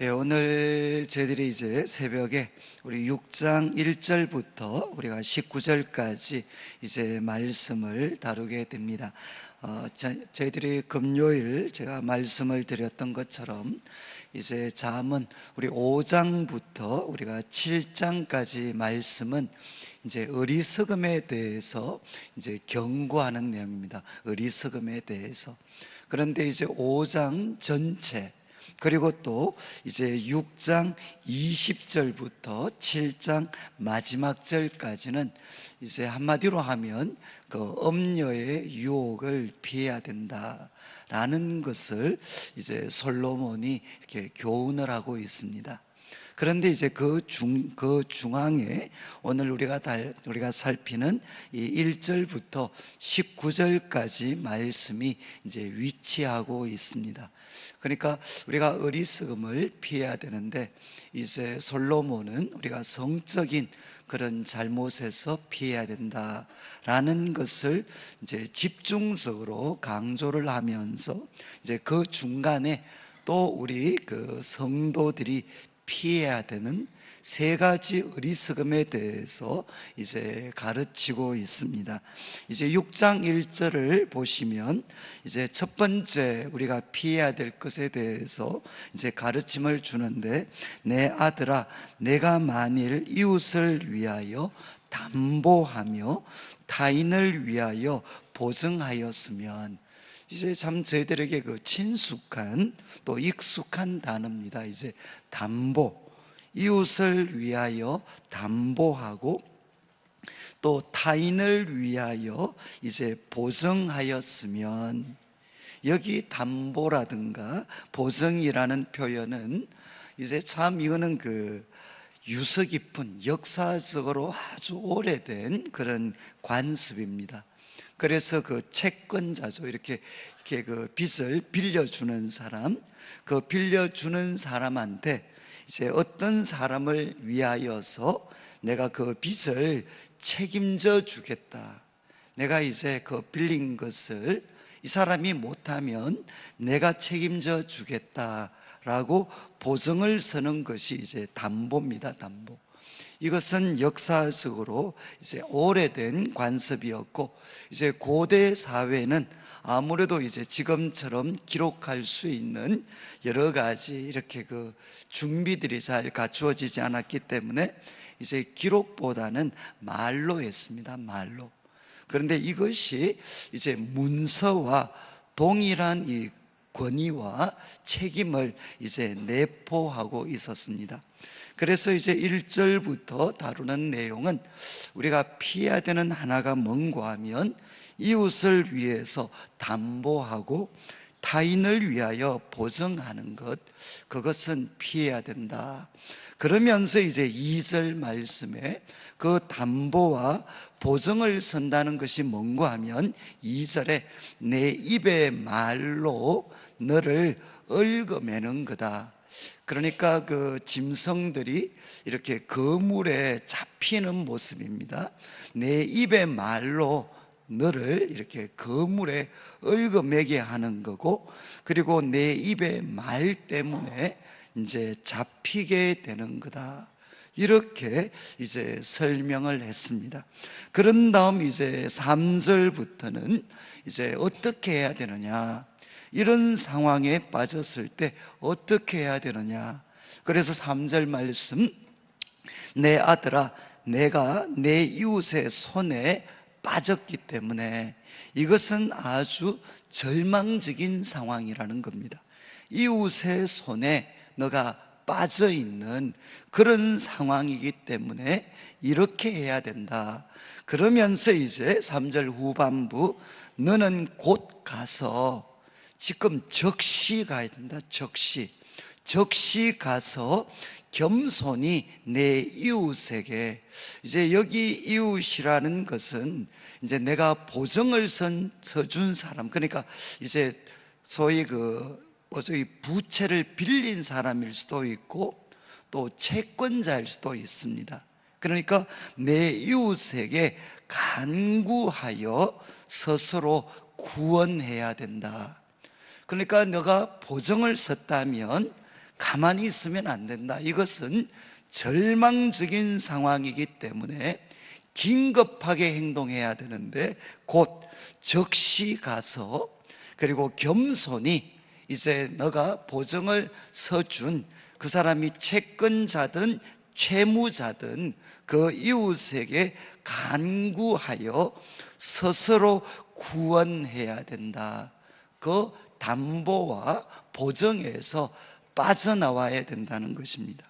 오늘 저희들이 이제 새벽에 우리 6장 1절부터 우리가 19절까지 이제 말씀을 다루게 됩니다. 저희들이 금요일 제가 말씀을 드렸던 것처럼 이제 잠언 우리 5장부터 우리가 7장까지 말씀은 이제 어리석음에 대해서 이제 경고하는 내용입니다. 어리석음에 대해서. 그런데 이제 5장 전체 그리고 또 이제 6장 20절부터 7장 마지막 절까지는 이제 한마디로 하면 그 엄녀의 유혹을 피해야 된다라는 것을 이제 솔로몬이 이렇게 교훈을 하고 있습니다. 그런데 이제 그 중앙에 오늘 우리가 살피는 이 1절부터 19절까지 말씀이 이제 위치하고 있습니다. 그러니까 우리가 어리석음을 피해야 되는데 이제 솔로몬은 우리가 성적인 그런 잘못에서 피해야 된다라는 것을 이제 집중적으로 강조를 하면서 이제 그 중간에 또 우리 그 성도들이 피해야 되는 세 가지 어리석음에 대해서 이제 가르치고 있습니다. 이제 6장 1절을 보시면 이제 첫 번째 우리가 피해야 될 것에 대해서 이제 가르침을 주는데, 내 아들아, 내가 만일 이웃을 위하여 담보하며 타인을 위하여 보증하였으면, 이제 참 저희들에게 그 친숙한 또 익숙한 단어입니다. 이제 담보, 이웃을 위하여 담보하고 또 타인을 위하여 이제 보증하였으면, 여기 담보라든가 보증이라는 표현은 이제 참 이거는 그 유서 깊은 역사적으로 아주 오래된 그런 관습입니다. 그래서 그 채권자죠. 이렇게 그 빚을 빌려주는 사람, 그 빌려주는 사람한테 이제 어떤 사람을 위하여서 내가 그 빚을 책임져 주겠다, 내가 이제 그 빌린 것을 이 사람이 못하면 내가 책임져 주겠다라고 보증을 서는 것이 이제 담보입니다. 담보. 이것은 역사적으로 이제 오래된 관습이었고, 이제 고대 사회는 아무래도 이제 지금처럼 기록할 수 있는 여러 가지 이렇게 그 준비들이 잘 갖추어지지 않았기 때문에 이제 기록보다는 말로 했습니다. 말로. 그런데 이것이 이제 문서와 동일한 이 권위와 책임을 이제 내포하고 있었습니다. 그래서 이제 1절부터 다루는 내용은 우리가 피해야 되는 하나가 뭔가 하면 이웃을 위해서 담보하고 타인을 위하여 보증하는 것, 그것은 피해야 된다. 그러면서 이제 2절 말씀에 그 담보와 보증을 선다는 것이 뭔가 하면 2절에 내 입의 말로 너를 얽어매는 거다. 그러니까 그 짐승들이 이렇게 그물에 잡히는 모습입니다. 내 입의 말로 너를 이렇게 그물에 얽어매게 하는 거고, 그리고 내 입의 말 때문에 이제 잡히게 되는 거다, 이렇게 이제 설명을 했습니다. 그런 다음 이제 3절부터는 이제 어떻게 해야 되느냐, 이런 상황에 빠졌을 때 어떻게 해야 되느냐. 그래서 3절 말씀, 내 아들아, 내가 내 이웃의 손에 빠졌기 때문에, 이것은 아주 절망적인 상황이라는 겁니다. 이웃의 손에 너가 빠져 있는 그런 상황이기 때문에 이렇게 해야 된다. 그러면서 이제 3절 후반부, 너는 곧 가서, 지금 적시 가야 된다. 적시 가서 겸손히 내 이웃에게, 이제 여기 이웃이라는 것은 이제 내가 보증을 서준 사람, 그러니까 이제 소위 소위 부채를 빌린 사람일 수도 있고 또 채권자일 수도 있습니다. 그러니까 내 이웃에게 간구하여 스스로 구원해야 된다. 그러니까 너가 보증을 섰다면 가만히 있으면 안 된다. 이것은 절망적인 상황이기 때문에 긴급하게 행동해야 되는데 곧 즉시 가서 그리고 겸손히 이제 너가 보증을 서준 그 사람이 채권자든 채무자든 그 이웃에게 간구하여 스스로 구원해야 된다. 그 담보와 보증에서 빠져나와야 된다는 것입니다.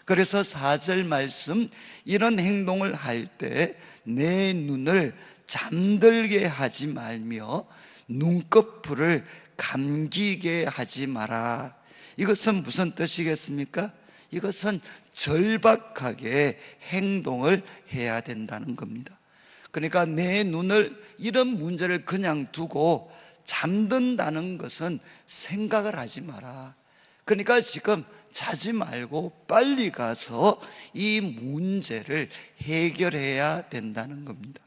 그래서 4절 말씀, 이런 행동을 할 때 내 눈을 잠들게 하지 말며 눈꺼풀을 감기게 하지 마라. 이것은 무슨 뜻이겠습니까? 이것은 절박하게 행동을 해야 된다는 겁니다. 그러니까 내 눈을, 이런 문제를 그냥 두고 잠든다는 것은 생각을 하지 마라. 그러니까 지금 자지 말고 빨리 가서 이 문제를 해결해야 된다는 겁니다.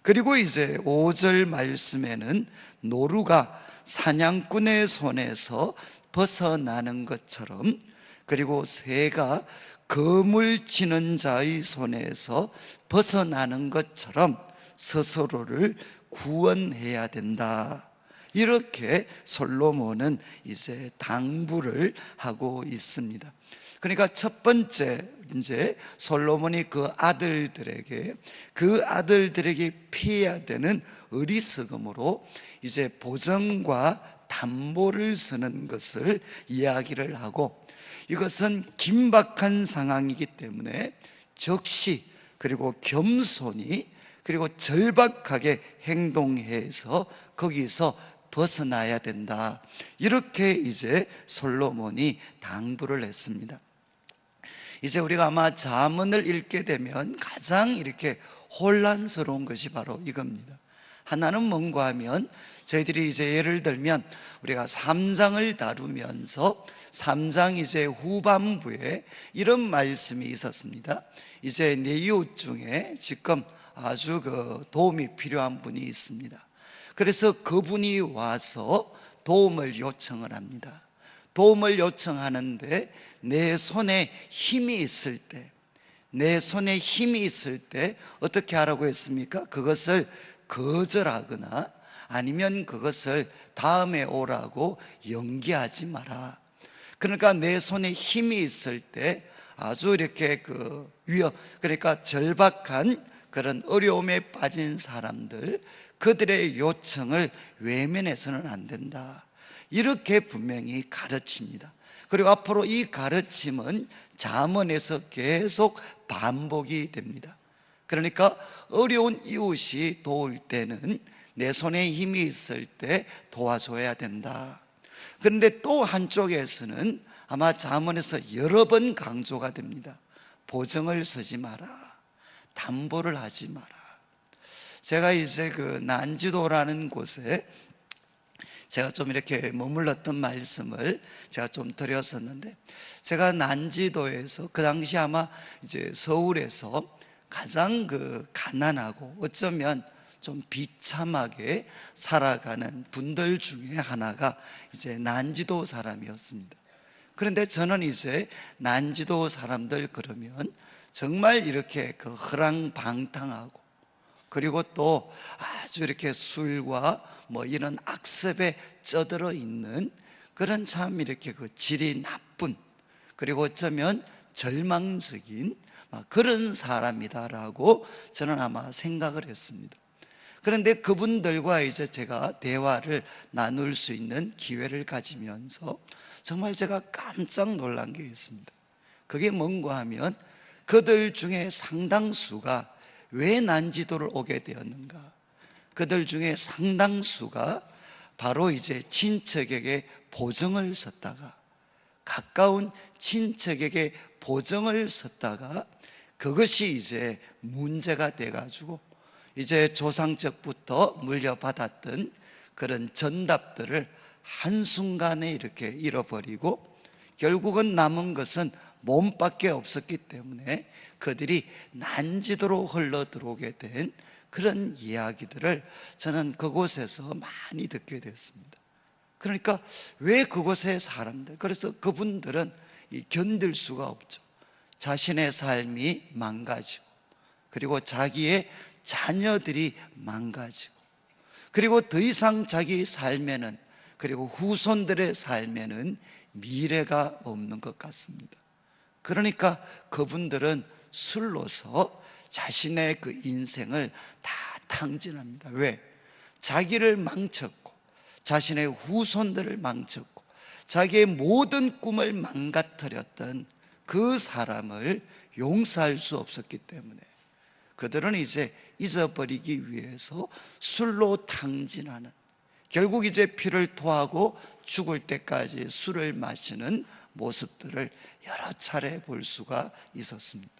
그리고 이제 5절 말씀에는 노루가 사냥꾼의 손에서 벗어나는 것처럼, 그리고 새가 검을 치는 자의 손에서 벗어나는 것처럼 스스로를 구원해야 된다. 이렇게 솔로몬은 이제 당부를 하고 있습니다. 그러니까 첫 번째, 이제 솔로몬이 그 아들들에게 피해야 되는 어리석음으로 이제 보증과 담보를 쓰는 것을 이야기를 하고, 이것은 긴박한 상황이기 때문에 즉시 그리고 겸손히 그리고 절박하게 행동해서 거기서 벗어나야 된다. 이렇게 이제 솔로몬이 당부를 했습니다. 이제 우리가 아마 잠언을 읽게 되면 가장 이렇게 혼란스러운 것이 바로 이겁니다. 하나는 뭔가 하면, 저희들이 이제 예를 들면 우리가 3장을 다루면서 3장 이제 후반부에 이런 말씀이 있었습니다. 이제 내 이웃 중에 지금 아주 도움이 필요한 분이 있습니다. 그래서 그분이 와서 도움을 요청을 합니다. 도움을 요청하는데 내 손에 힘이 있을 때 어떻게 하라고 했습니까? 그것을 거절하거나 아니면 그것을 다음에 오라고 연기하지 마라. 그러니까 내 손에 힘이 있을 때 아주 이렇게 그러니까 절박한 그런 어려움에 빠진 사람들, 그들의 요청을 외면해서는 안 된다. 이렇게 분명히 가르칩니다. 그리고 앞으로 이 가르침은 잠언에서 계속 반복이 됩니다. 그러니까 어려운 이웃이 도울 때는 내 손에 힘이 있을 때 도와줘야 된다. 그런데 또 한쪽에서는 아마 잠언에서 여러 번 강조가 됩니다. 보증을 서지 마라. 담보를 하지 마라. 제가 이제 난지도라는 곳에 제가 좀 이렇게 머물렀던 말씀을 제가 좀 드렸었는데, 제가 난지도에서 그 당시 아마 이제 서울에서 가장 가난하고 어쩌면 좀 비참하게 살아가는 분들 중에 하나가 이제 난지도 사람이었습니다. 그런데 저는 이제 난지도 사람들 그러면 정말 이렇게 허랑방탕하고, 그리고 또 아주 이렇게 술과 이런 악습에 쩌들어 있는 그런 참 이렇게 질이 나쁜, 그리고 어쩌면 절망적인 그런 사람이다라고 저는 아마 생각을 했습니다. 그런데 그분들과 이제 제가 대화를 나눌 수 있는 기회를 가지면서 정말 제가 깜짝 놀란 게 있습니다. 그게 뭔가 하면 그들 중에 상당수가 왜 난지도를 오게 되었는가? 그들 중에 상당수가 바로 이제 친척에게 보증을 섰다가, 가까운 친척에게 보증을 섰다가 그것이 이제 문제가 돼가지고 이제 조상적부터 물려받았던 그런 전답들을 한순간에 이렇게 잃어버리고 결국은 남은 것은 몸밖에 없었기 때문에 그들이 난지도로 흘러 들어오게 된 그런 이야기들을 저는 그곳에서 많이 듣게 됐습니다. 그러니까 왜 그곳의 사람들, 그래서 그분들은 견딜 수가 없죠. 자신의 삶이 망가지고, 그리고 자기의 자녀들이 망가지고, 그리고 더 이상 자기 삶에는, 그리고 후손들의 삶에는 미래가 없는 것 같습니다. 그러니까 그분들은 술로서 자신의 그 인생을 다 탕진합니다. 왜? 자기를 망쳤고, 자신의 후손들을 망쳤고, 자기의 모든 꿈을 망가뜨렸던 그 사람을 용서할 수 없었기 때문에 그들은 이제 잊어버리기 위해서 술로 탕진하는, 결국 이제 피를 토하고 죽을 때까지 술을 마시는 모습들을 여러 차례 볼 수가 있었습니다.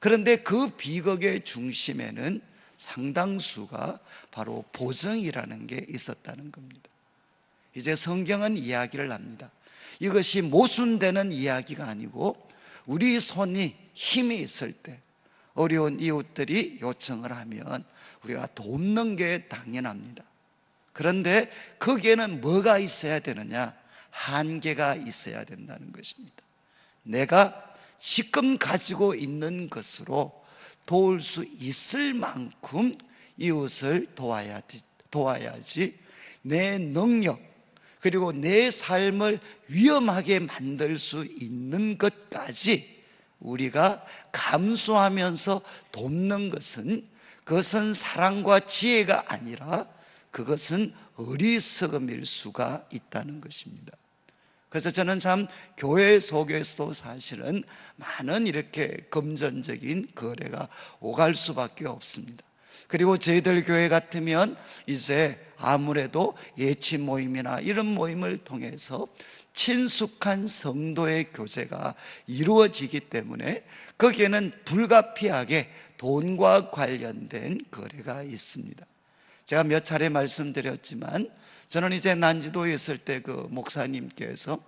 그런데 그 비극의 중심에는 상당수가 바로 보증이라는 게 있었다는 겁니다. 이제 성경은 이야기를 합니다. 이것이 모순되는 이야기가 아니고, 우리 손이 힘이 있을 때 어려운 이웃들이 요청을 하면 우리가 돕는 게 당연합니다. 그런데 거기에는 뭐가 있어야 되느냐? 한계가 있어야 된다는 것입니다. 내가 지금 가지고 있는 것으로 도울 수 있을 만큼 이웃을 도와야지 내 능력, 그리고 내 삶을 위험하게 만들 수 있는 것까지 우리가 감수하면서 돕는 것은, 그것은 사랑과 지혜가 아니라 그것은 어리석음일 수가 있다는 것입니다. 그래서 저는 참 교회 속에서도 사실은 많은 이렇게 금전적인 거래가 오갈 수밖에 없습니다. 그리고 저희들 교회 같으면 이제 아무래도 예치 모임이나 이런 모임을 통해서 친숙한 성도의 교제가 이루어지기 때문에 거기에는 불가피하게 돈과 관련된 거래가 있습니다. 제가 몇 차례 말씀드렸지만, 저는 이제 난지도에 있을 때 그 목사님께서,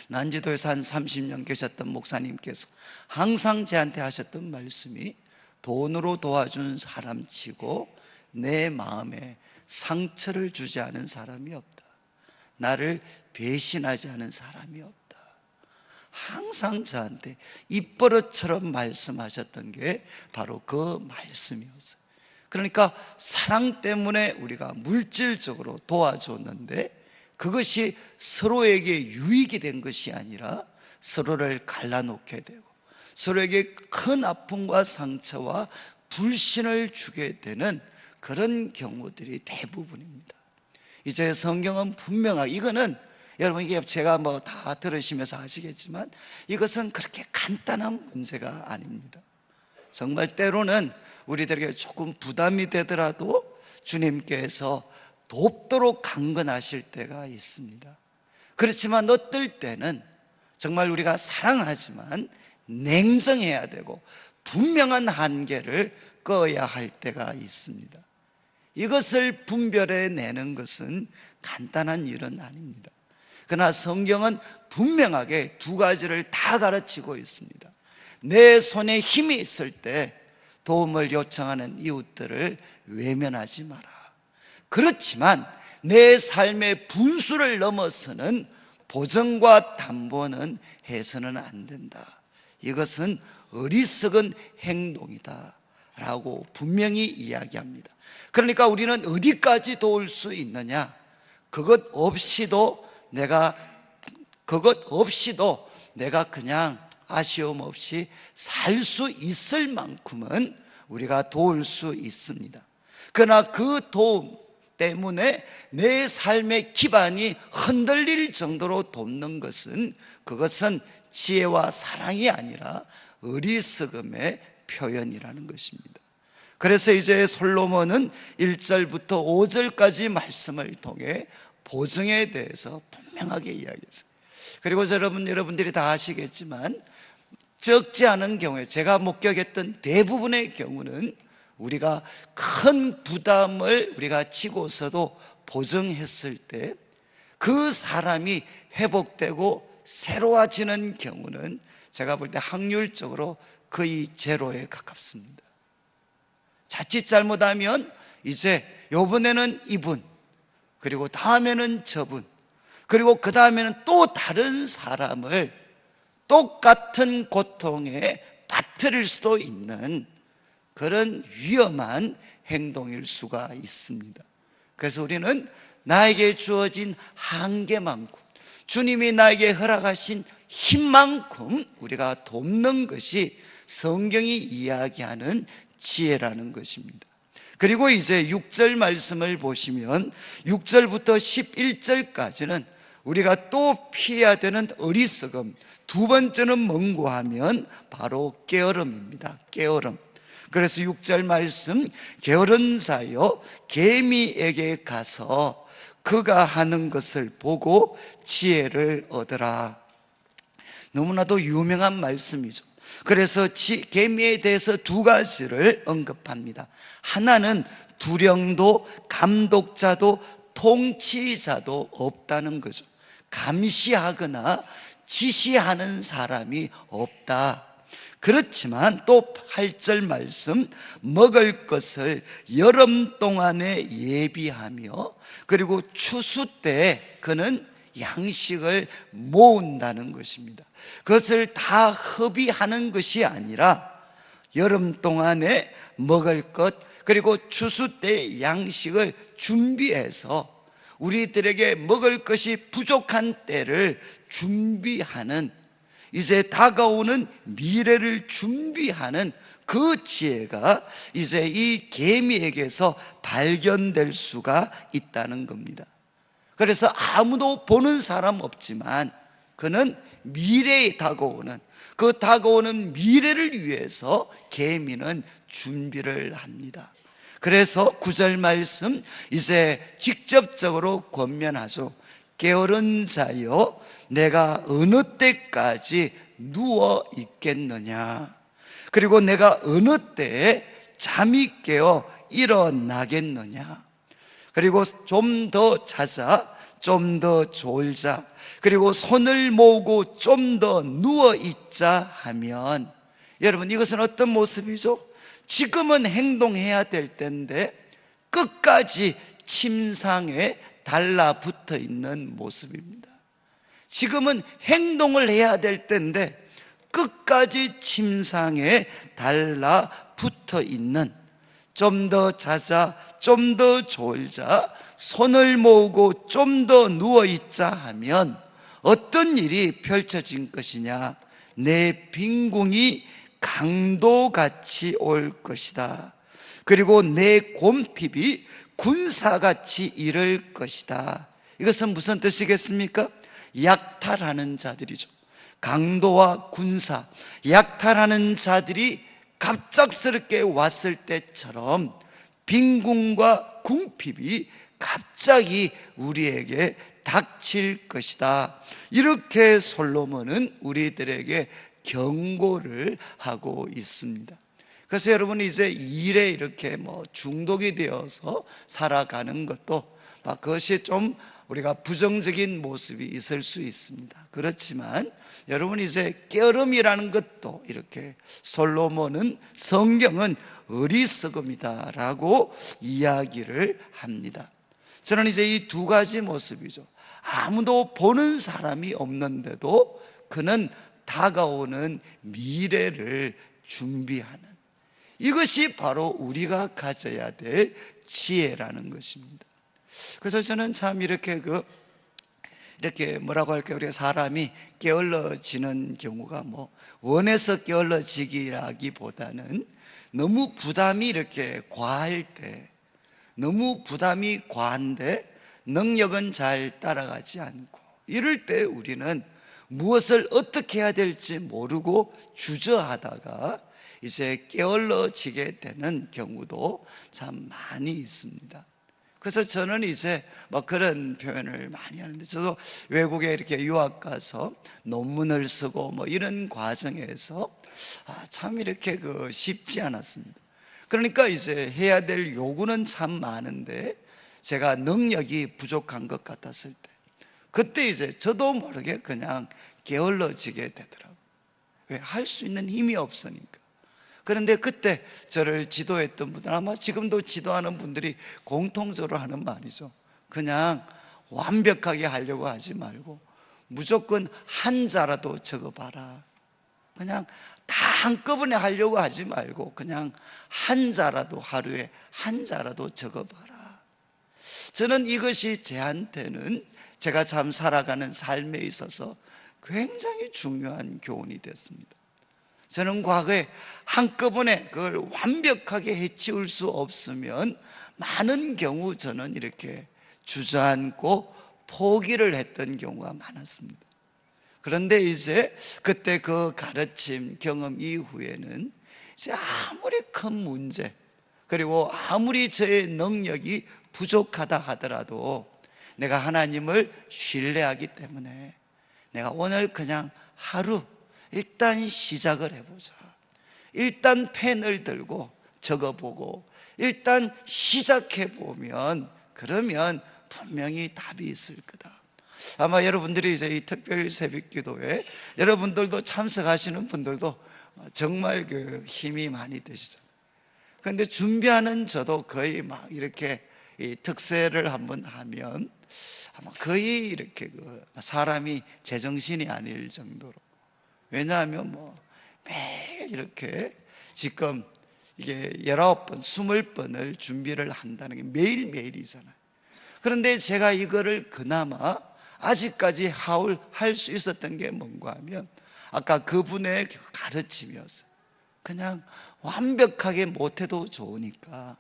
난지도에서 한 30년 계셨던 목사님께서 항상 저한테 하셨던 말씀이, 돈으로 도와준 사람 치고 내 마음에 상처를 주지 않은 사람이 없다. 나를 배신하지 않은 사람이 없다. 항상 저한테 입버릇처럼 말씀하셨던 게 바로 그 말씀이었어요. 그러니까 사랑 때문에 우리가 물질적으로 도와줬는데 그것이 서로에게 유익이 된 것이 아니라 서로를 갈라놓게 되고 서로에게 큰 아픔과 상처와 불신을 주게 되는 그런 경우들이 대부분입니다. 이제 성경은 분명하게, 이거는 여러분 이게 제가 뭐 다 들으시면서 아시겠지만 이것은 그렇게 간단한 문제가 아닙니다. 정말 때로는 우리들에게 조금 부담이 되더라도 주님께서 돕도록 강건하실 때가 있습니다. 그렇지만 어떨 때는 정말 우리가 사랑하지만 냉정해야 되고 분명한 한계를 꺼야 할 때가 있습니다. 이것을 분별해내는 것은 간단한 일은 아닙니다. 그러나 성경은 분명하게 두 가지를 다 가르치고 있습니다. 내 손에 힘이 있을 때 도움을 요청하는 이웃들을 외면하지 마라. 그렇지만 내 삶의 분수를 넘어서는 보증과 담보는 해서는 안 된다. 이것은 어리석은 행동이다 라고 분명히 이야기합니다. 그러니까 우리는 어디까지 도울 수 있느냐? 그것 없이도 내가 그냥 아쉬움 없이 살 수 있을 만큼은 우리가 도울 수 있습니다. 그러나 그 도움 때문에 내 삶의 기반이 흔들릴 정도로 돕는 것은, 그것은 지혜와 사랑이 아니라 어리석음의 표현이라는 것입니다. 그래서 이제 솔로몬은 1절부터 5절까지 말씀을 통해 보증에 대해서 분명하게 이야기했어요. 그리고 여러분들이 다 아시겠지만 적지 않은 경우에, 제가 목격했던 대부분의 경우는 우리가 큰 부담을 우리가 지고서도 보증했을 때 그 사람이 회복되고 새로워지는 경우는 제가 볼 때 확률적으로 거의 제로에 가깝습니다. 자칫 잘못하면 이제 요번에는 이분, 그리고 다음에는 저분, 그리고 그 다음에는 또 다른 사람을 똑같은 고통에 빠뜨릴 수도 있는 그런 위험한 행동일 수가 있습니다. 그래서 우리는 나에게 주어진 한계만큼, 주님이 나에게 허락하신 힘만큼 우리가 돕는 것이 성경이 이야기하는 지혜라는 것입니다. 그리고 이제 6절 말씀을 보시면 6절부터 11절까지는 우리가 또 피해야 되는 어리석음, 두 번째는 뭔가 하면 바로 게으름입니다. 게으름. 그래서 6절 말씀, 게으른 자여 개미에게 가서 그가 하는 것을 보고 지혜를 얻으라. 너무나도 유명한 말씀이죠. 그래서 개미에 대해서 두 가지를 언급합니다. 하나는 두령도 감독자도 통치자도 없다는 거죠. 감시하거나 지시하는 사람이 없다. 그렇지만 또 8절 말씀, 먹을 것을 여름 동안에 예비하며 그리고 추수 때 그는 양식을 모은다는 것입니다. 그것을 다 허비하는 것이 아니라 여름 동안에 먹을 것 그리고 추수 때 양식을 준비해서 우리들에게 먹을 것이 부족한 때를 준비하는, 이제 다가오는 미래를 준비하는 그 지혜가 이제 이 개미에게서 발견될 수가 있다는 겁니다. 그래서 아무도 보는 사람 없지만 그는 미래에 다가오는, 그 다가오는 미래를 위해서 개미는 준비를 합니다. 그래서 9절 말씀 이제 직접적으로 권면하죠. 게으른 자여 내가 어느 때까지 누워 있겠느냐, 그리고 내가 어느 때에 잠이 깨어 일어나겠느냐, 그리고 좀 더 자자, 좀 더 졸자, 그리고 손을 모으고 좀 더 누워 있자 하면, 여러분 이것은 어떤 모습이죠? 지금은 행동해야 될 때인데 끝까지 침상에 달라붙어 있는 모습입니다. 지금은 행동을 해야 될 때인데 끝까지 침상에 달라붙어 있는, 좀 더 자자, 좀 더 졸자, 손을 모으고 좀 더 누워있자 하면 어떤 일이 펼쳐진 것이냐? 내 빈궁이 강도같이 올 것이다. 그리고 내 곰핍이 군사같이 이를 것이다. 이것은 무슨 뜻이겠습니까? 약탈하는 자들이죠. 강도와 군사, 약탈하는 자들이 갑작스럽게 왔을 때처럼 빈궁과 궁핍이 갑자기 우리에게 닥칠 것이다. 이렇게 솔로몬은 우리들에게 경고를 하고 있습니다. 그래서 여러분 이제 일에 이렇게 중독이 되어서 살아가는 것도 그것이 좀 우리가 부정적인 모습이 있을 수 있습니다. 그렇지만 여러분 이제 게으름이라는 것도 이렇게 솔로몬은, 성경은 어리석음이다라고 이야기를 합니다. 저는 이제 이 두 가지 모습이죠. 아무도 보는 사람이 없는데도 그는 다가오는 미래를 준비하는, 이것이 바로 우리가 가져야 될 지혜라는 것입니다. 그래서 저는 참 이렇게 뭐라고 할까요? 우리가 사람이 게을러지는 경우가 원해서 게을러지기라기보다는 너무 부담이 이렇게 과할 때, 너무 부담이 과한데 능력은 잘 따라가지 않고 이럴 때 우리는 무엇을 어떻게 해야 될지 모르고 주저하다가 이제 게을러지게 되는 경우도 참 많이 있습니다. 그래서 저는 이제 그런 표현을 많이 하는데, 저도 외국에 이렇게 유학 가서 논문을 쓰고 이런 과정에서 참 이렇게 쉽지 않았습니다. 그러니까 이제 해야 될 요구는 참 많은데 제가 능력이 부족한 것 같았을 때, 그때 이제 저도 모르게 그냥 게을러지게 되더라고요. 왜? 할 수 있는 힘이 없으니까. 그런데 그때 저를 지도했던 분들, 아마 지금도 지도하는 분들이 공통적으로 하는 말이죠. 그냥 완벽하게 하려고 하지 말고 무조건 한 자라도 적어봐라. 그냥 다 한꺼번에 하려고 하지 말고 그냥 한 자라도, 하루에 한 자라도 적어봐라. 저는 이것이 저한테는 제가 참 살아가는 삶에 있어서 굉장히 중요한 교훈이 됐습니다. 저는 과거에 한꺼번에 그걸 완벽하게 해치울 수 없으면 많은 경우 저는 이렇게 주저앉고 포기를 했던 경우가 많았습니다. 그런데 이제 그때 그 가르침 경험 이후에는 이제 아무리 큰 문제, 그리고 아무리 저의 능력이 부족하다 하더라도 내가 하나님을 신뢰하기 때문에 내가 오늘 그냥 하루 일단 시작을 해보자. 일단 펜을 들고 적어보고 일단 시작해보면 그러면 분명히 답이 있을 거다. 아마 여러분들이 이제 이 특별 새벽 기도에 여러분들도 참석하시는 분들도 정말 그 힘이 많이 드시잖아요. 그런데 준비하는 저도 거의 막 이렇게 이 특세를 한번 하면 아마 거의 이렇게 그 사람이 제정신이 아닐 정도로, 왜냐하면 뭐 매일 이렇게 지금 이게 19번, 20번을 준비를 한다는 게 매일매일이잖아요. 그런데 제가 이거를 그나마 아직까지 할 수 있었던 게 뭔가 하면 아까 그분의 가르침이었어요. 그냥 완벽하게 못해도 좋으니까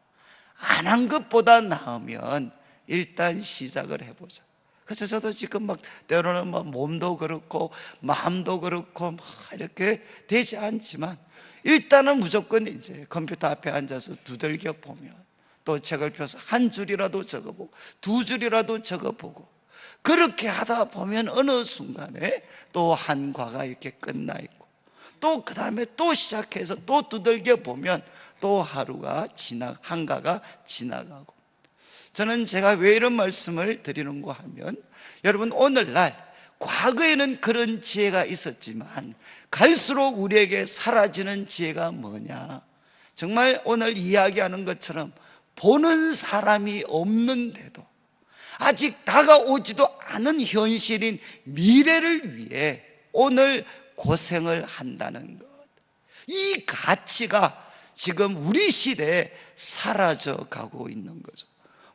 안 한 것보다 나으면 일단 시작을 해보자. 그래서 저도 지금 막 때로는 막 몸도 그렇고 마음도 그렇고 막 이렇게 되지 않지만 일단은 무조건 이제 컴퓨터 앞에 앉아서 두들겨 보면, 또 책을 펴서 한 줄이라도 적어보고 두 줄이라도 적어보고, 그렇게 하다 보면 어느 순간에 또 한 과가 이렇게 끝나 있고, 또 그 다음에 또 시작해서 또 두들겨 보면 또 하루가 한가가 지나가고. 저는 제가 왜 이런 말씀을 드리는가 하면, 여러분 오늘날 과거에는 그런 지혜가 있었지만 갈수록 우리에게 사라지는 지혜가 뭐냐? 정말 오늘 이야기하는 것처럼 보는 사람이 없는데도 아직 다가오지도 않은 현실인 미래를 위해 오늘 고생을 한다는 것, 이 가치가 지금 우리 시대에 사라져 가고 있는 거죠.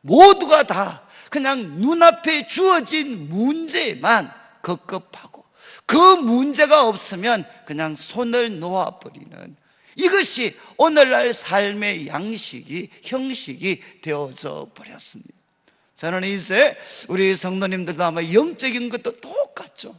모두가 다 그냥 눈앞에 주어진 문제만 급급하고 그 문제가 없으면 그냥 손을 놓아버리는, 이것이 오늘날 삶의 형식이 되어져 버렸습니다. 저는 이제 우리 성도님들도 아마 영적인 것도 똑같죠.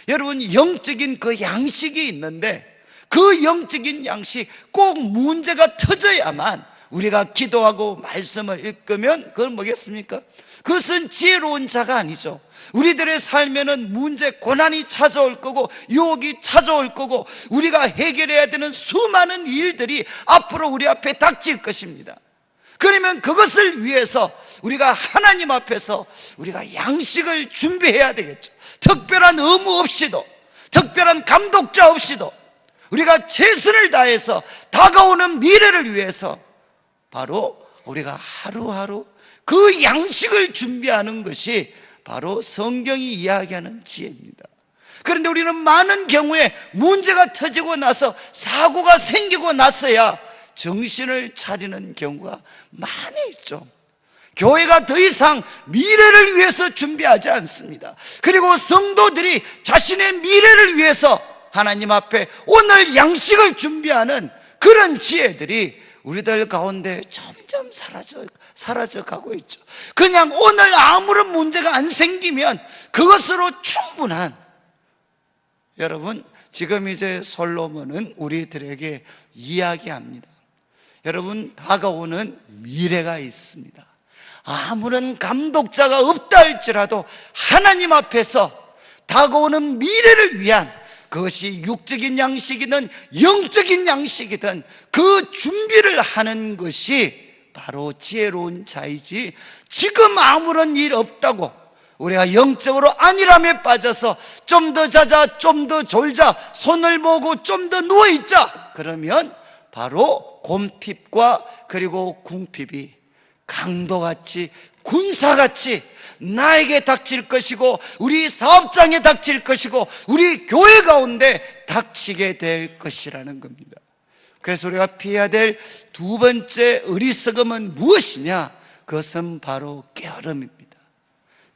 여러분, 영적인 그 양식이 있는데 그 영적인 양식 꼭 문제가 터져야만 우리가 기도하고 말씀을 읽으면 그건 뭐겠습니까? 그것은 지혜로운 자가 아니죠. 우리들의 삶에는 문제, 고난이 찾아올 거고 유혹이 찾아올 거고 우리가 해결해야 되는 수많은 일들이 앞으로 우리 앞에 닥칠 것입니다. 그러면 그것을 위해서 우리가 하나님 앞에서 우리가 양식을 준비해야 되겠죠. 특별한 의무 없이도, 특별한 감독자 없이도 우리가 최선을 다해서 다가오는 미래를 위해서 바로 우리가 하루하루 그 양식을 준비하는 것이 바로 성경이 이야기하는 지혜입니다. 그런데 우리는 많은 경우에 문제가 터지고 나서 사고가 생기고 나서야 정신을 차리는 경우가 많이 있죠. 교회가 더 이상 미래를 위해서 준비하지 않습니다. 그리고 성도들이 자신의 미래를 위해서 하나님 앞에 오늘 양식을 준비하는 그런 지혜들이 우리들 가운데 점점 사라져 가고 있죠. 그냥 오늘 아무런 문제가 안 생기면 그것으로 충분한, 여러분 지금 이제 솔로몬은 우리들에게 이야기합니다. 여러분, 다가오는 미래가 있습니다. 아무런 감독자가 없다 할지라도 하나님 앞에서 다가오는 미래를 위한, 그것이 육적인 양식이든 영적인 양식이든 그 준비를 하는 것이 바로 지혜로운 자이지, 지금 아무런 일 없다고 우리가 영적으로 안일함에 빠져서 좀 더 자자, 좀 더 졸자, 손을 모으고 좀 더 누워있자, 그러면 바로 곰핍과 그리고 궁핍이 강도같이, 군사같이 나에게 닥칠 것이고 우리 사업장에 닥칠 것이고 우리 교회 가운데 닥치게 될 것이라는 겁니다. 그래서 우리가 피해야 될 두 번째 어리석음은 무엇이냐? 그것은 바로 게으름입니다.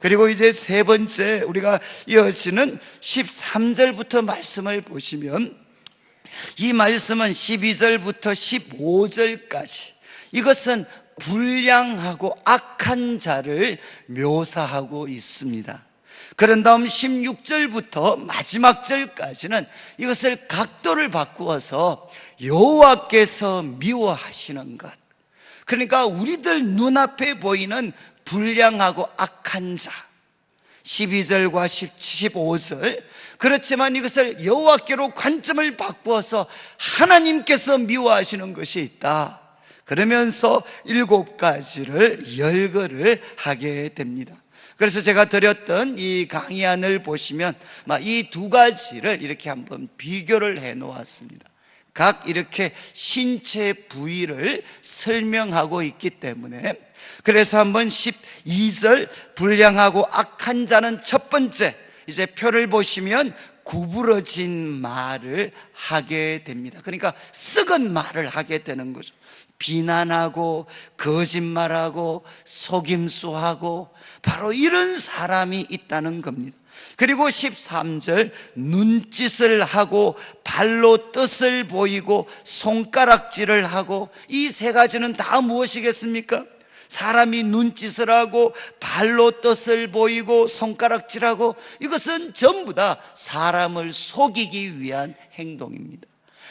그리고 이제 세 번째 우리가 이어지는 13절부터 말씀을 보시면, 이 말씀은 12절부터 15절까지 이것은 불량하고 악한 자를 묘사하고 있습니다. 그런 다음 16절부터 마지막 절까지는 이것을 각도를 바꾸어서 여호와께서 미워하시는 것, 그러니까 우리들 눈앞에 보이는 불량하고 악한 자, 12절과 15절, 그렇지만 이것을 여호와께로 관점을 바꾸어서 하나님께서 미워하시는 것이 있다, 그러면서 7가지를 열거를 하게 됩니다. 그래서 제가 드렸던 이 강의안을 보시면 이 두 가지를 이렇게 한번 비교를 해 놓았습니다. 각 이렇게 신체 부위를 설명하고 있기 때문에, 그래서 한번 12절 불량하고 악한 자는 첫 번째, 이제 표를 보시면 구부러진 말을 하게 됩니다. 그러니까 썩은 말을 하게 되는 거죠. 비난하고 거짓말하고 속임수하고 바로 이런 사람이 있다는 겁니다. 그리고 13절 눈짓을 하고 발로 뜻을 보이고 손가락질을 하고, 이 세 가지는 다 무엇이겠습니까? 사람이 눈짓을 하고 발로 뜻을 보이고 손가락질하고, 이것은 전부 다 사람을 속이기 위한 행동입니다.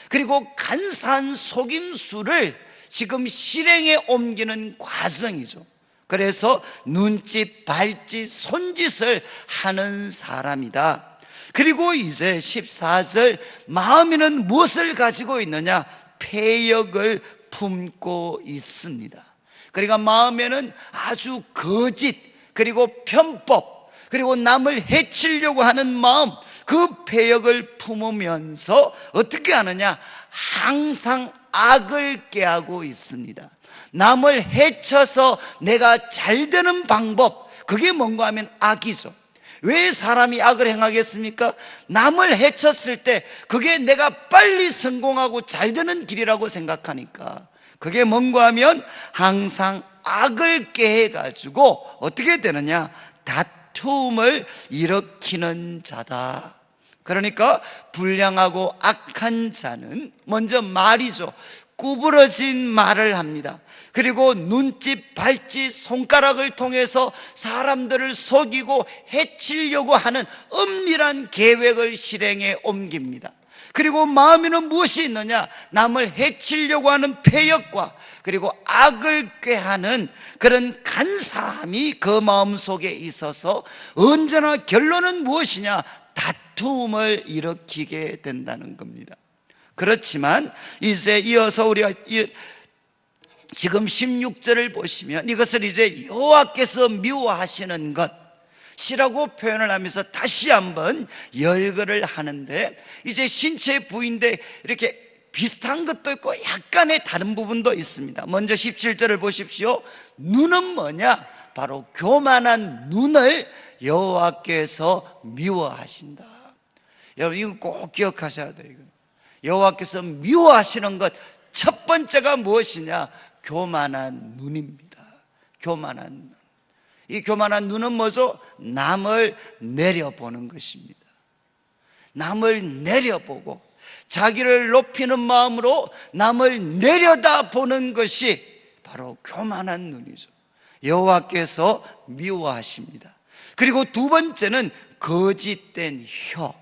그리고 간사한 속임수를 지금 실행에 옮기는 과정이죠. 그래서 눈짓, 발짓, 손짓을 하는 사람이다. 그리고 이제 14절 마음에는 무엇을 가지고 있느냐? 패역을 품고 있습니다. 그러니까 마음에는 아주 거짓, 그리고 편법, 그리고 남을 해치려고 하는 마음, 그 패역을 품으면서 어떻게 하느냐? 항상 악을 꾀하고 있습니다. 남을 해쳐서 내가 잘 되는 방법, 그게 뭔가 하면 악이죠. 왜 사람이 악을 행하겠습니까? 남을 해쳤을 때 그게 내가 빨리 성공하고 잘 되는 길이라고 생각하니까, 그게 뭔가 하면 항상 악을 꾀해가지고 어떻게 되느냐? 다툼을 일으키는 자다. 그러니까 불량하고 악한 자는 먼저 말이죠. 구부러진 말을 합니다. 그리고 눈짓, 발짓, 손가락을 통해서 사람들을 속이고 해치려고 하는 은밀한 계획을 실행에 옮깁니다. 그리고 마음에는 무엇이 있느냐? 남을 해치려고 하는 패역과 그리고 악을 꾀하는 그런 간사함이 그 마음속에 있어서 언제나 결론은 무엇이냐? 다툼을 일으키게 된다는 겁니다. 그렇지만 이제 이어서 우리가 지금 16절을 보시면 이것을 이제 여호와께서 미워하시는 것이라고 표현을 하면서 다시 한번 열거를 하는데, 이제 신체 부위인데 이렇게 비슷한 것도 있고 약간의 다른 부분도 있습니다. 먼저 17절을 보십시오. 눈은 뭐냐? 바로 교만한 눈을 여호와께서 미워하신다. 여러분 이거 꼭 기억하셔야 돼요. 여호와께서 미워하시는 것 첫 번째가 무엇이냐? 교만한 눈입니다. 교만한 눈. 이 교만한 눈은 뭐죠? 남을 내려보는 것입니다. 남을 내려보고 자기를 높이는 마음으로 남을 내려다보는 것이 바로 교만한 눈이죠. 여호와께서 미워하십니다. 그리고 두 번째는 거짓된 혀.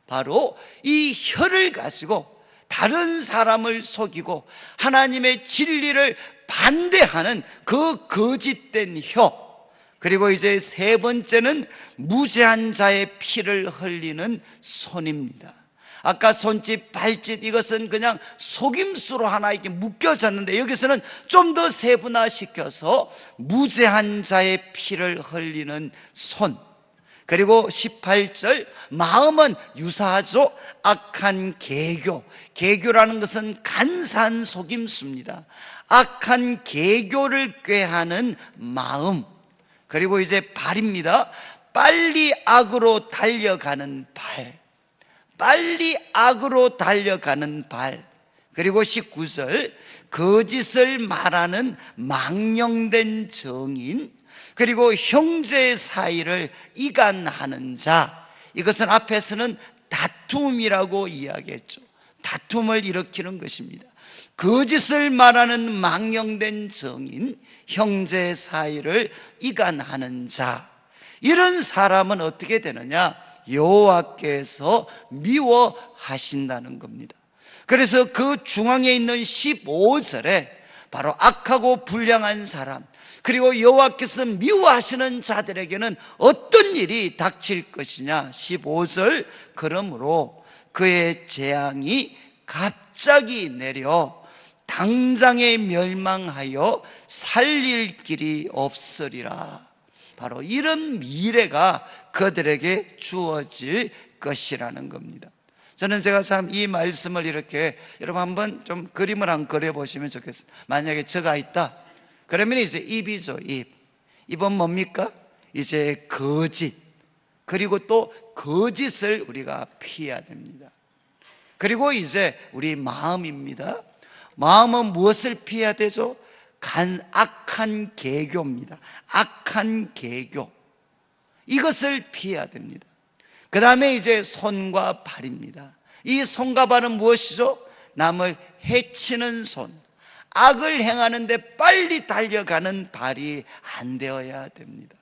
바로 이 혀를 가지고 다른 사람을 속이고 하나님의 진리를 반대하는 그 거짓된 혀. 그리고 이제 세 번째는 무죄한 자의 피를 흘리는 손입니다. 아까 손짓, 발짓 이것은 그냥 속임수로 하나 이렇게 묶여졌는데, 여기서는 좀 더 세분화시켜서 무죄한 자의 피를 흘리는 손. 그리고 18절 마음은 유사하죠. 악한 계교. 계교라는 것은 간사한 속임수입니다. 악한 계교를 꾀하는 마음. 그리고 이제 발입니다. 빨리 악으로 달려가는 발, 빨리 악으로 달려가는 발. 그리고 19절, 거짓을 말하는 망령된 정인, 그리고 형제 사이를 이간하는 자. 이것은 앞에서는 다툼이라고 이야기했죠. 다툼을 일으키는 것입니다. 거짓을 말하는 망령된 정인, 형제 사이를 이간하는 자. 이런 사람은 어떻게 되느냐? 여호와께서 미워하신다는 겁니다. 그래서 그 중앙에 있는 15절에 바로 악하고 불량한 사람, 그리고 여호와께서 미워하시는 자들에게는 어떤 일이 닥칠 것이냐? 15절, 그러므로 그의 재앙이 갑자기 내려 당장에 멸망하여 살릴 길이 없으리라. 바로 이런 미래가 그들에게 주어질 것이라는 겁니다. 저는 제가 참 이 말씀을 이렇게 여러분 한번 좀 그림을 한번 그려보시면 좋겠어요. 만약에 저가 있다 그러면 이제 입이죠. 입은 뭡니까? 이제 거짓, 그리고 또 거짓을 우리가 피해야 됩니다. 그리고 이제 우리 마음입니다. 마음은 무엇을 피해야 되죠? 악한 계교입니다. 악한 계교, 이것을 피해야 됩니다. 그 다음에 이제 손과 발입니다. 이 손과 발은 무엇이죠? 남을 해치는 손, 악을 행하는데 빨리 달려가는 발이 안 되어야 됩니다.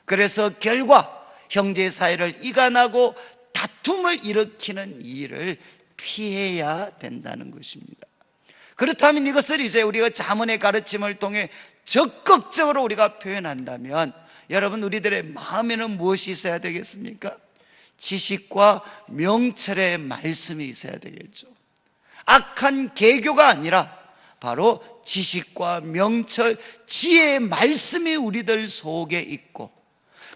그래서 결과 형제 사이를 이간하고 다툼을 일으키는 일을 피해야 된다는 것입니다. 그렇다면 이것을 이제 우리가 잠언의 가르침을 통해 적극적으로 우리가 표현한다면 여러분, 우리들의 마음에는 무엇이 있어야 되겠습니까? 지식과 명철의 말씀이 있어야 되겠죠. 악한 계교가 아니라 바로 지식과 명철, 지혜의 말씀이 우리들 속에 있고,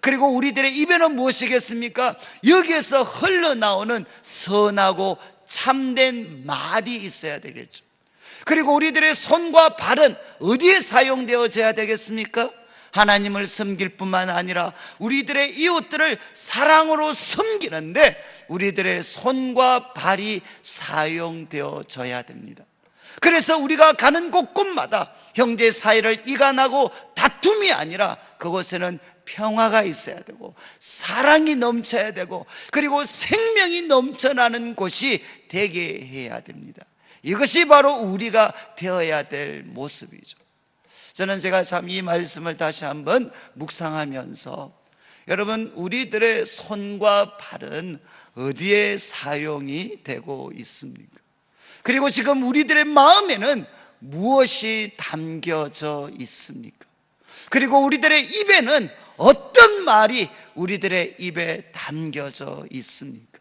그리고 우리들의 입에는 무엇이겠습니까? 여기에서 흘러나오는 선하고 참된 말이 있어야 되겠죠. 그리고 우리들의 손과 발은 어디에 사용되어져야 되겠습니까? 하나님을 섬길 뿐만 아니라 우리들의 이웃들을 사랑으로 섬기는데 우리들의 손과 발이 사용되어져야 됩니다. 그래서 우리가 가는 곳곳마다 형제 사이를 이간하고 다툼이 아니라 그곳에는 평화가 있어야 되고 사랑이 넘쳐야 되고 그리고 생명이 넘쳐나는 곳이 되게 해야 됩니다. 이것이 바로 우리가 되어야 될 모습이죠. 저는 제가 참 이 말씀을 다시 한번 묵상하면서 여러분, 우리들의 손과 발은 어디에 사용이 되고 있습니까? 그리고 지금 우리들의 마음에는 무엇이 담겨져 있습니까? 그리고 우리들의 입에는 어떤 말이 우리들의 입에 담겨져 있습니까?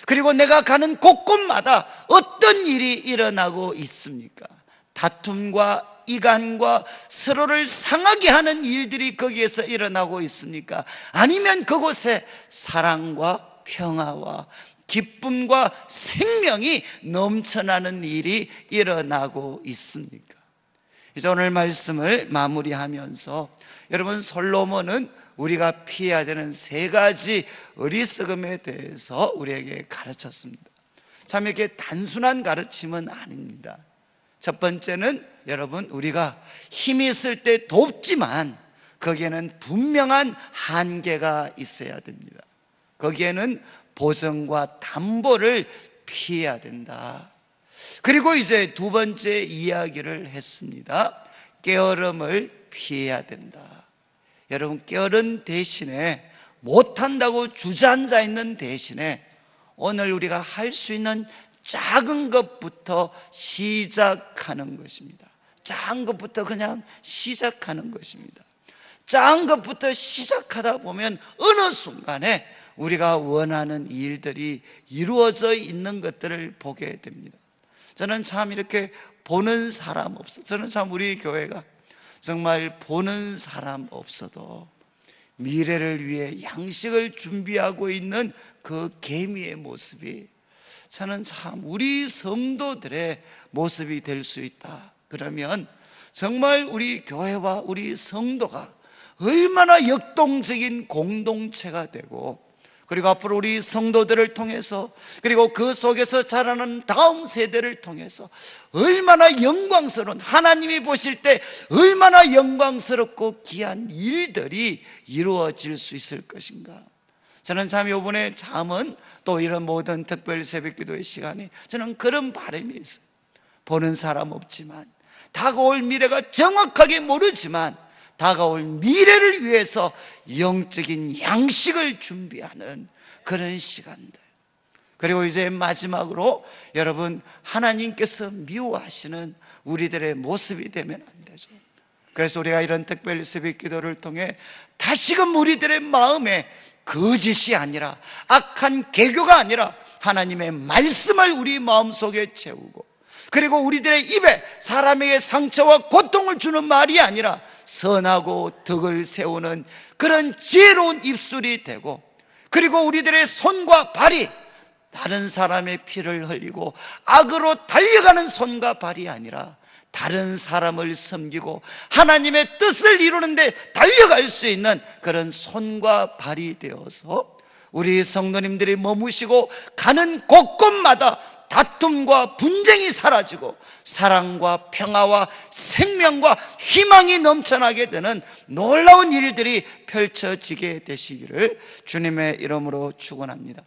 그리고 내가 가는 곳곳마다 어떤 일이 일어나고 있습니까? 다툼과 이간과 서로를 상하게 하는 일들이 거기에서 일어나고 있습니까? 아니면 그곳에 사랑과 평화와 기쁨과 생명이 넘쳐나는 일이 일어나고 있습니까? 이제 오늘 말씀을 마무리하면서 여러분, 솔로몬은 우리가 피해야 되는 3가지 어리석음에 대해서 우리에게 가르쳤습니다. 참 이렇게 단순한 가르침은 아닙니다. 첫 번째는 여러분, 우리가 힘이 있을 때 돕지만 거기에는 분명한 한계가 있어야 됩니다. 거기에는 보증과 담보를 피해야 된다. 그리고 이제 2번째 이야기를 했습니다. 게으름을 피해야 된다. 여러분, 게으른 대신에, 못한다고 주저앉아 있는 대신에 오늘 우리가 할 수 있는 작은 것부터 시작하는 것입니다. 작은 것부터 그냥 시작하는 것입니다. 작은 것부터 시작하다 보면 어느 순간에 우리가 원하는 일들이 이루어져 있는 것들을 보게 됩니다. 저는 참 이렇게 보는 사람 없어. 저는 참 우리 교회가 정말 보는 사람 없어도 미래를 위해 양식을 준비하고 있는 그 개미의 모습이 저는 참 우리 성도들의 모습이 될 수 있다. 그러면 정말 우리 교회와 우리 성도가 얼마나 역동적인 공동체가 되고, 그리고 앞으로 우리 성도들을 통해서, 그리고 그 속에서 자라는 다음 세대를 통해서 얼마나 영광스러운, 하나님이 보실 때 얼마나 영광스럽고 귀한 일들이 이루어질 수 있을 것인가. 저는 참 이번에 잠은 또 이런 모든 특별 새벽기도의 시간에 저는 그런 바람이 있어요. 보는 사람 없지만, 다가올 미래가 정확하게 모르지만 다가올 미래를 위해서 영적인 양식을 준비하는 그런 시간들. 그리고 이제 마지막으로, 여러분, 하나님께서 미워하시는 우리들의 모습이 되면 안 되죠. 그래서 우리가 이런 특별 새벽 기도를 통해 다시금 우리들의 마음에 거짓이 아니라, 악한 개교가 아니라 하나님의 말씀을 우리 마음속에 채우고, 그리고 우리들의 입에 사람에게 상처와 고통을 주는 말이 아니라 선하고 덕을 세우는 그런 지혜로운 입술이 되고, 그리고 우리들의 손과 발이 다른 사람의 피를 흘리고 악으로 달려가는 손과 발이 아니라 다른 사람을 섬기고 하나님의 뜻을 이루는데 달려갈 수 있는 그런 손과 발이 되어서 우리 성도님들이 머무시고 가는 곳곳마다 다툼과 분쟁이 사라지고 사랑과 평화와 생명과 희망이 넘쳐나게 되는 놀라운 일들이 펼쳐지게 되시기를 주님의 이름으로 축원합니다.